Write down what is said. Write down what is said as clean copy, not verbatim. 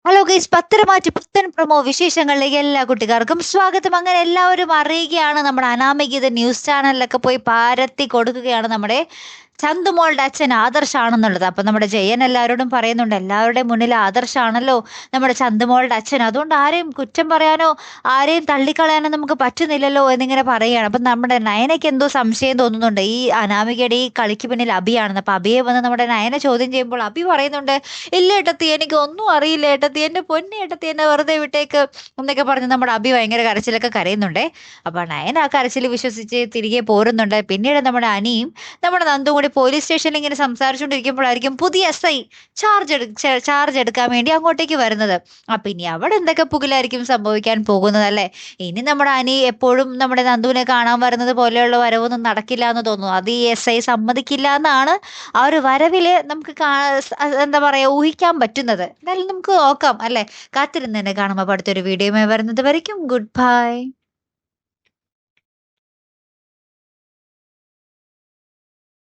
Hello guys, Patharamattu പുത്തൻ promo വിശേഷങ്ങളിലേക്ക് എല്ലാ കുട്ടികാർക്കും സ്വാഗതം. അങ്ങനെ എല്ലാവരും അറിയുകയാണ്, നമ്മുടെ അനാമിക ന്യൂസ് ചാനലിലൊക്കെ പോയി പാരത്തി കൊടുക്കുകയാണ് നമ്മുടെ ചന്തുമോളുടെ അച്ഛൻ ആദർശാണെന്നുള്ളത്. അപ്പൊ നമ്മുടെ ജയൻ എല്ലാവരോടും പറയുന്നുണ്ട്, എല്ലാവരുടെയും മുന്നിൽ ആദർശാണല്ലോ നമ്മുടെ ചന്തുമോളുടെ അച്ഛൻ, അതുകൊണ്ട് ആരെയും കുറ്റം പറയാനോ ആരെയും തള്ളിക്കളയാനോ നമുക്ക് പറ്റുന്നില്ലല്ലോ എന്നിങ്ങനെ പറയുകയാണ്. അപ്പൊ നമ്മുടെ നയനയ്ക്ക് എന്തോ സംശയം തോന്നുന്നുണ്ട്, ഈ അനാമികയുടെ ഈ കളിക്ക് പിന്നിൽ അഭിയാണെന്ന്. അപ്പൊ അഭിയെ വന്ന് നമ്മുടെ നയന ചോദ്യം ചെയ്യുമ്പോൾ അഭി പറയുന്നുണ്ട്, ഇല്ല ഏട്ടത്തി, എനിക്ക് ഒന്നും അറിയില്ല ഏട്ടത്തി, എന്റെ പൊന്നി ഏട്ടത്തി, എന്നെ വെറുതെ വിട്ടേക്ക് എന്നൊക്കെ പറഞ്ഞ് നമ്മുടെ അഭി ഭയങ്കര കരച്ചിലൊക്കെ കരയുന്നുണ്ടേ. അപ്പൊ നയൻ ആ കരച്ചിൽ വിശ്വസിച്ച് തിരികെ പോരുന്നുണ്ട്. പിന്നീട് നമ്മുടെ അനിയും നമ്മുടെ നന്ദും കൂടി പോലീസ് സ്റ്റേഷനിൽ ഇങ്ങനെ സംസാരിച്ചുകൊണ്ടിരിക്കുമ്പോഴായിരിക്കും പുതിയ SI ചാർജ് എടുക്കാൻ വേണ്ടി അങ്ങോട്ടേക്ക് വരുന്നത്. അപ്പൊ ഇനി അവിടെ എന്തൊക്കെ പുകിലായിരിക്കും സംഭവിക്കാൻ പോകുന്നത് അല്ലേ? ഇനി നമ്മുടെ അനി എപ്പോഴും നമ്മുടെ നന്ദുവിനെ കാണാൻ വരുന്നത് പോലെയുള്ള വരവൊന്നും നടക്കില്ല എന്ന് തോന്നുന്നു. അത് ഈ SI സമ്മതിക്കില്ല എന്നാണ് ആ ഒരു വരവില് നമുക്ക് എന്താ പറയാ, ഊഹിക്കാൻ പറ്റുന്നത്. എന്തായാലും നമുക്ക് നോക്കാം അല്ലെ, കാത്തിരുന്ന് തന്നെ കാണുമ്പോൾ അടുത്തൊരു വീഡിയോയുമായി വരുന്നത് വരയ്ക്കും ഗുഡ് ബൈ.